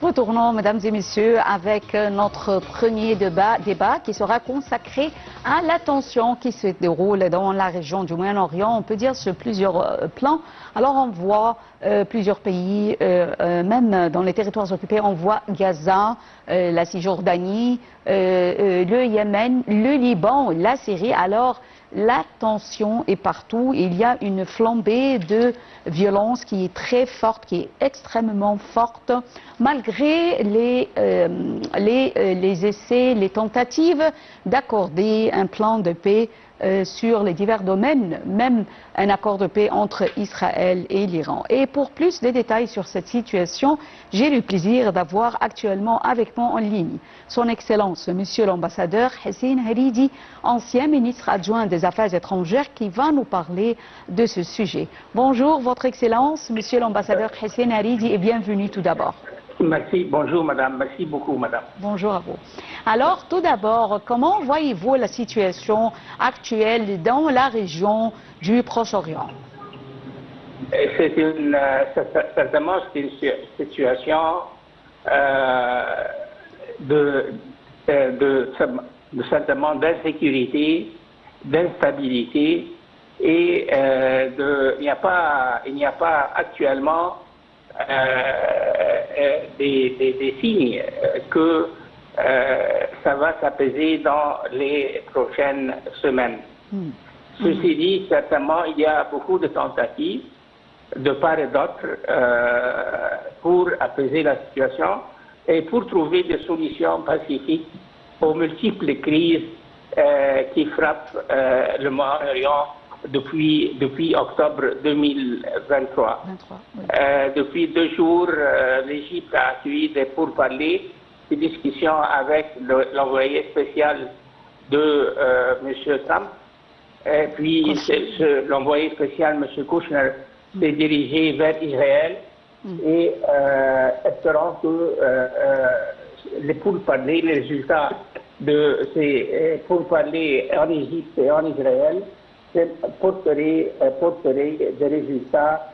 Retournons, mesdames et messieurs, avec notre premier débat qui sera consacré à la tension qui se déroule dans la région du Moyen-Orient, on peut dire sur plusieurs plans. Alors on voit plusieurs pays, même dans les territoires occupés, on voit Gaza, la Cisjordanie, le Yémen, le Liban, la Syrie. Alors la tension est partout, il y a une flambée de violence qui est très forte, qui est extrêmement forte, malgré les essais, les tentatives d'accorder un plan de paix sur les divers domaines, même un accord de paix entre Israël et l'Iran. Et pour plus de détails sur cette situation, j'ai le plaisir d'avoir actuellement avec moi en ligne son Excellence, Monsieur l'ambassadeur Hussein Haridi, ancien ministre adjoint des Affaires étrangères, qui va nous parler de ce sujet. Bonjour, Votre Excellence, Monsieur l'ambassadeur Hussein Haridi, et bienvenue tout d'abord. Merci, bonjour madame, merci beaucoup madame. Bonjour à vous. Alors tout d'abord, comment voyez-vous la situation actuelle dans la région du Proche-Orient? Certainement c'est une situation certainement d'insécurité, d'instabilité et il n'y a pas actuellement des signes que ça va s'apaiser dans les prochaines semaines. Ceci dit, certainement, il y a beaucoup de tentatives de part et d'autre pour apaiser la situation et pour trouver des solutions pacifiques aux multiples crises qui frappent le Moyen-Orient depuis octobre 2023. Depuis 2 jours, l'Égypte a accueilli des pourparlers, des discussions avec l'envoyé spécial de M. Trump. Et puis l'envoyé spécial, M. Kushner, s'est dirigé vers Israël et espérant que les pourparlers, les résultats de ces pourparlers en Égypte et en Israël porterait des résultats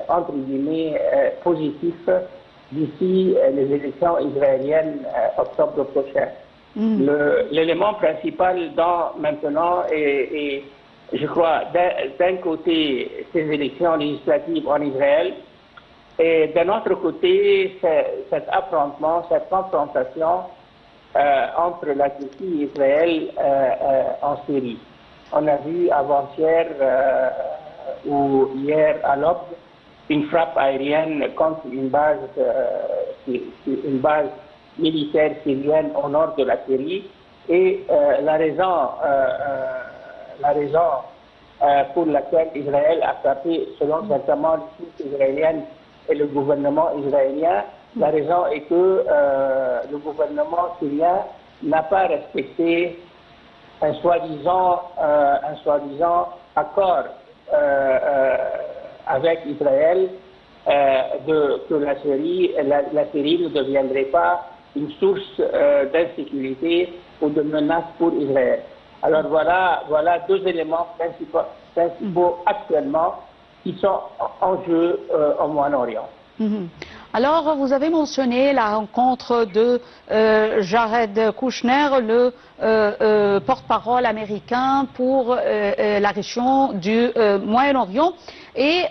entre guillemets positifs d'ici les élections israéliennes octobre prochain. L'élément principal maintenant est, je crois, d'un côté ces élections législatives en Israël et d'un autre côté cet affrontement, cette confrontation entre la Turquie et Israël en Syrie. On a vu avant-hier ou hier à l'aube une frappe aérienne contre une base militaire syrienne au nord de la Syrie et la raison pour laquelle Israël a frappé, selon certainement les sources israéliennes et le gouvernement israélien, la raison est que le gouvernement syrien n'a pas respecté un soi-disant accord avec Israël que la Syrie ne deviendrait pas une source d'insécurité ou de menace pour Israël. Alors voilà 2 éléments principaux actuellement qui sont en jeu au Moyen-Orient. Alors, vous avez mentionné la rencontre de Jared Kushner, le porte-parole américain pour la région du Moyen-Orient. Et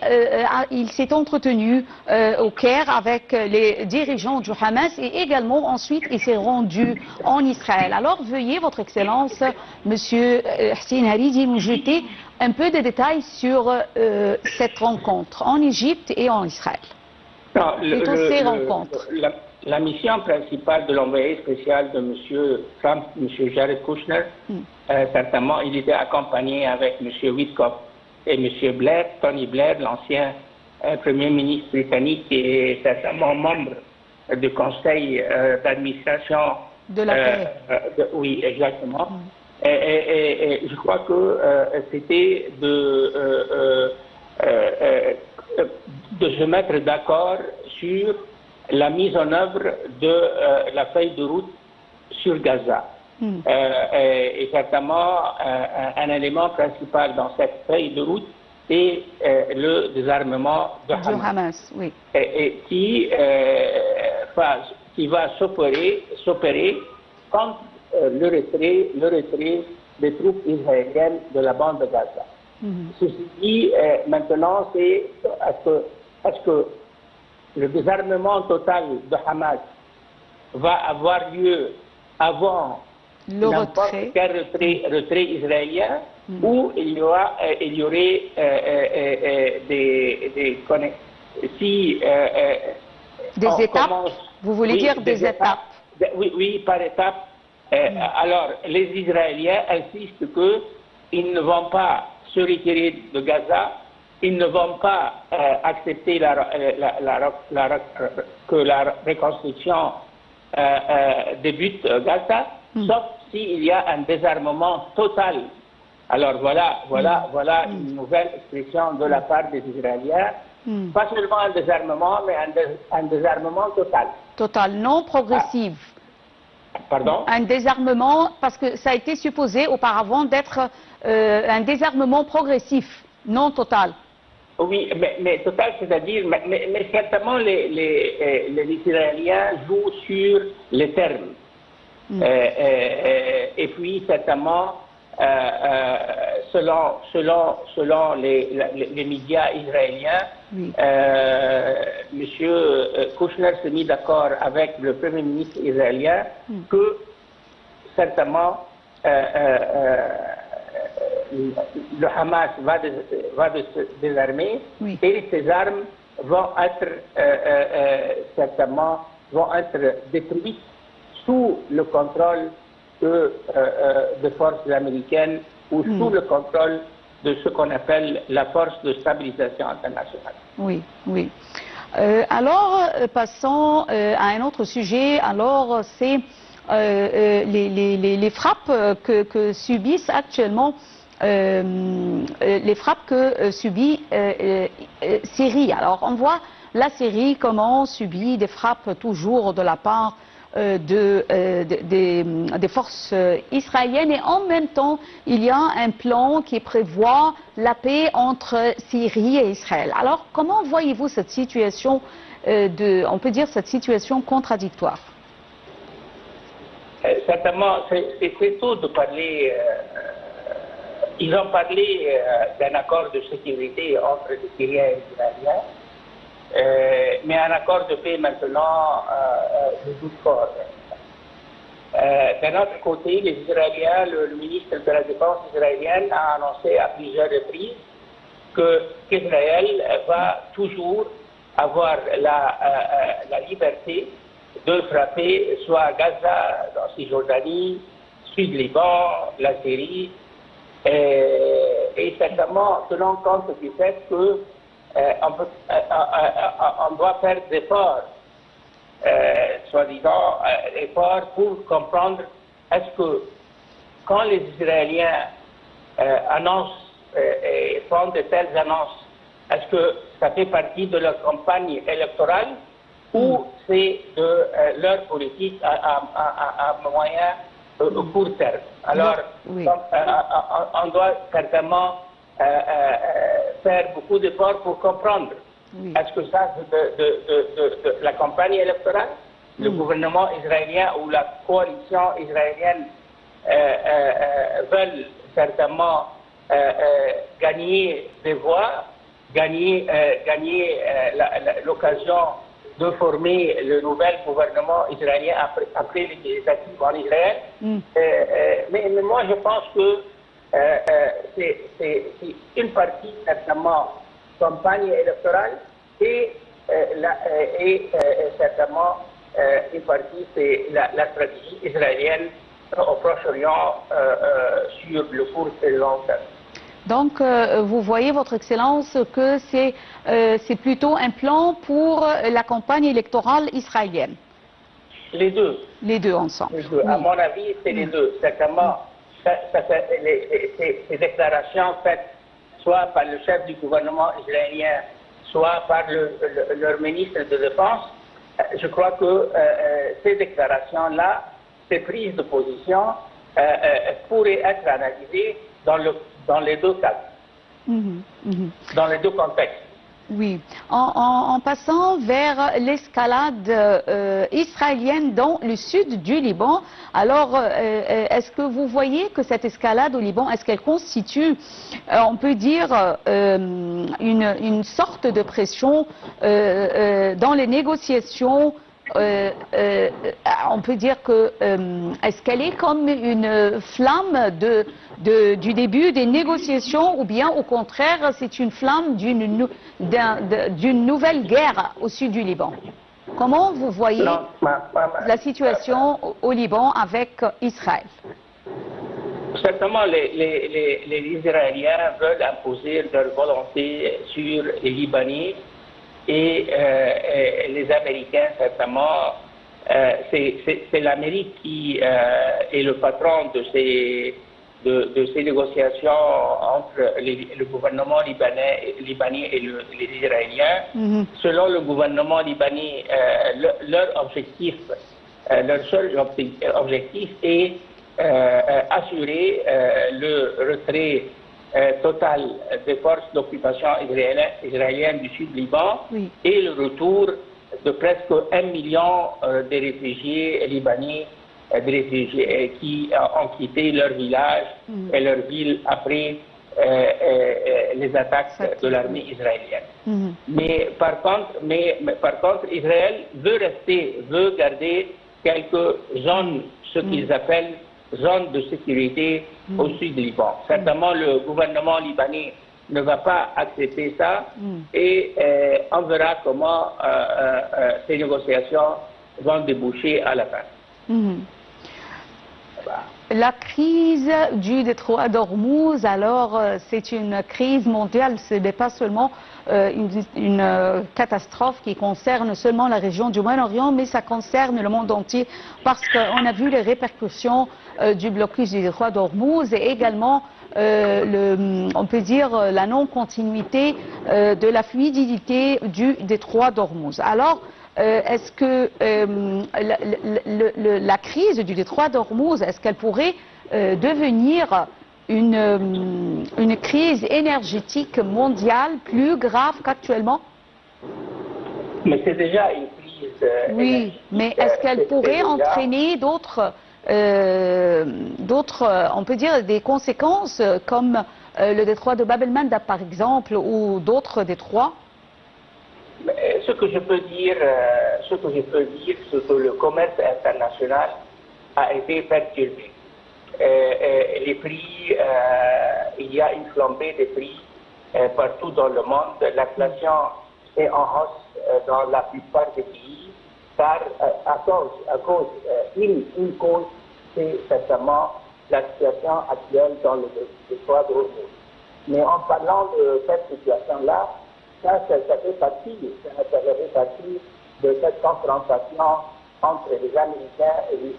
il s'est entretenu au Caire avec les dirigeants du Hamas et également ensuite il s'est rendu en Israël. Alors, veuillez, Votre Excellence, Monsieur Hussein Haridi, nous jeter un peu de détails sur cette rencontre en Égypte et en Israël. Non, la mission principale de l'envoyé spécial de M. Trump, M. Jared Kushner, certainement, il était accompagné avec M. Witkoff et M. Blair, Tony Blair, l'ancien Premier ministre britannique et certainement membre du conseil d'administration de la paix. Oui, exactement. Et je crois que c'était de se mettre d'accord sur la mise en œuvre de la feuille de route sur Gaza. Et certainement, un élément principal dans cette feuille de route est le désarmement de Hamas. Oui. Et qui phase qui va s'opérer quand le retrait des troupes israéliennes de la bande de Gaza. Ceci dit, maintenant, c'est est-ce que le désarmement total de Hamas va avoir lieu avant n'importe quel retrait israélien ou il y aurait des étapes. Vous voulez dire des étapes? Oui, par étapes. Alors, les Israéliens insistent qu'ils ne vont pas se retirer de Gaza, ils ne vont pas accepter que la reconstruction débute à Gaza, sauf s'il y a un désarmement total. Alors voilà une nouvelle expression de la part des Israéliens. Pas seulement un désarmement, mais un désarmement total. Total, non progressif. Pardon? Un désarmement, parce que ça a été supposé auparavant d'être un désarmement progressif, non total. Oui, mais total, c'est-à-dire, mais certainement les Israéliens jouent sur les termes. Et puis, certainement, selon les médias israéliens, M. Kouchner s'est mis d'accord avec le Premier ministre israélien que certainement le Hamas va se désarmer et ces armes vont être certainement détruites sous le contrôle de forces américaines ou sous le contrôle de ce qu'on appelle la force de stabilisation internationale. Oui, oui. Alors, passons à un autre sujet. Alors, c'est les frappes que subissent actuellement, les frappes que subit Syrie. Alors, on voit la Syrie comment subit des frappes toujours de la part des forces israéliennes, et en même temps il y a un plan qui prévoit la paix entre Syrie et Israël. Alors comment voyez-vous cette situation on peut dire cette situation contradictoire? Certainement, c'est tôt de parler. Ils ont parlé d'un accord de sécurité entre les Syriens et les Israéliens. Mais un accord de paix maintenant, je doute fort. D'un autre côté, les Israéliens, le ministre de la Défense israélienne a annoncé à plusieurs reprises qu'Israël va toujours avoir la liberté de frapper soit à Gaza, en Cisjordanie, Sud-Liban, la Syrie, et certainement tenant compte du fait que on doit faire des efforts, soi-disant efforts pour comprendre est-ce que quand les Israéliens annoncent et font de telles annonces, est-ce que ça fait partie de leur campagne électorale ou c'est de leur politique à moyen court terme? Alors, on doit certainement faire beaucoup d'efforts pour comprendre. Est-ce que ça, de la campagne électorale, le gouvernement israélien ou la coalition israélienne veulent certainement gagner des voix, gagner l'occasion de former le nouvel gouvernement israélien après les législatives en Israël. Mais moi, je pense que c'est une partie certainement campagne électorale et certainement une partie c'est la stratégie israélienne au Proche-Orient sur le court et le long terme. Donc, vous voyez, Votre Excellence, que c'est plutôt un plan pour la campagne électorale israélienne. Les deux. Les deux ensemble. Les deux. À mon avis, c'est les deux. Certainement, ces déclarations faites soit par le chef du gouvernement israélien, soit par leur ministre de Défense, je crois que ces déclarations-là, ces prises de position, pourraient être analysées dans les deux cas, dans les deux contextes. Oui, en passant vers l'escalade israélienne dans le sud du Liban, alors est-ce que vous voyez que cette escalade au Liban, est-ce qu'elle constitue, on peut dire, une sorte de pression dans les négociations? On peut dire que est-ce qu'elle est comme une flamme du début des négociations, ou bien au contraire c'est une flamme d'une nouvelle guerre au sud du Liban? Comment vous voyez la situation au Liban avec Israël? Certainement, les Israéliens veulent imposer leur volonté sur les Libanais et les Américains, certainement. C'est l'Amérique qui est le patron de ces négociations entre le gouvernement libanais et les Israéliens. Selon le gouvernement libanais, leur seul objectif est assurer le retrait total des forces d'occupation israéliennes du sud Liban et le retour de presque 1 million de réfugiés libanais, qui ont quitté leur village et leur ville après les attaques de l'armée israélienne. Mais par contre, Israël veut garder quelques zones, ce qu'ils appellent zones de sécurité au sud du Liban. Certainement, le gouvernement libanais ne va pas accepter ça et on verra comment ces négociations vont déboucher à la fin. La crise du détroit d'Ormuz, alors c'est une crise mondiale, ce n'est pas seulement une catastrophe qui concerne seulement la région du Moyen-Orient, mais ça concerne le monde entier parce qu'on a vu les répercussions du blocus du détroit d'Ormuz et également on peut dire la non-continuité de la fluidité du détroit d'Ormuz. Alors, est-ce que la crise du détroit d'Ormuz, est-ce qu'elle pourrait devenir une crise énergétique mondiale plus grave qu'actuellement? Mais c'est déjà une crise. Oui, mais est-ce qu'elle pourrait entraîner d'autres, on peut dire, des conséquences comme le détroit de Bab el-Mandeb par exemple ou d'autres détroits? Ce que je peux dire, c'est que le commerce international a été perturbé. Les prix, il y a une flambée des prix partout dans le monde. L'inflation est en hausse dans la plupart des pays, car une cause, c'est certainement la situation actuelle dans le détroit d'Ormuz. Mais en parlant de cette situation-là, ça fait partie de cette confrontation entre les Américains et les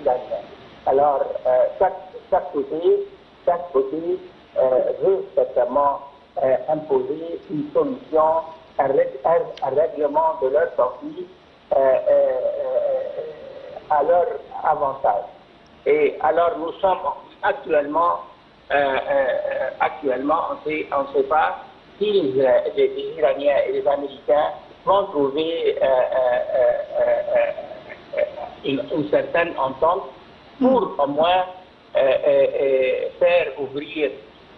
Iraniens. Alors, chaque côté veut certainement imposer une solution, un règlement de leur conflit à leur avantage. Et alors, nous sommes actuellement, on ne sait pas si les Iraniens et les Américains vont trouver une certaine entente pour au moins faire ouvrir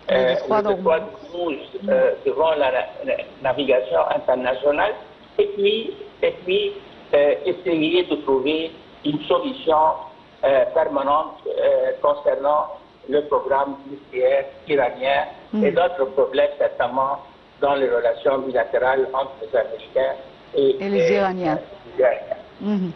le détroit d'Ormuz devant la navigation internationale et puis essayer de trouver une solution permanente concernant le programme nucléaire iranien et d'autres problèmes certainement dans les relations bilatérales entre les Américains et les Iraniens.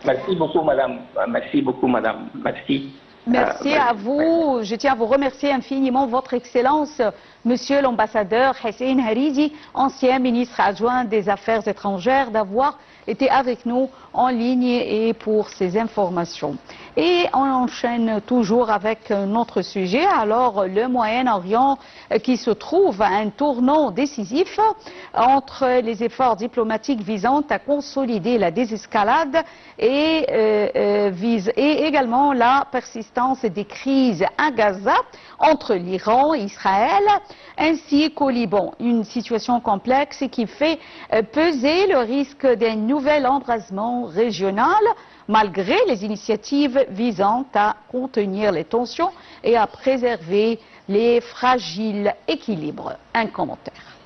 Merci beaucoup, madame. Merci beaucoup, madame. Merci. Merci à vous. Je tiens à vous remercier infiniment, Votre Excellence, Monsieur l'ambassadeur Hussein Hariri, ancien ministre adjoint des Affaires étrangères, d'avoir été avec nous en ligne et pour ces informations. Et on enchaîne toujours avec notre sujet. Alors, le Moyen-Orient qui se trouve à un tournant décisif entre les efforts diplomatiques visant à consolider la désescalade et également la persistance des crises à Gaza entre l'Iran et Israël ainsi qu'au Liban. Une situation complexe qui fait peser le risque d'un nouvel embrasement régional malgré les initiatives visant à contenir les tensions et à préserver les fragiles équilibres. Un commentaire.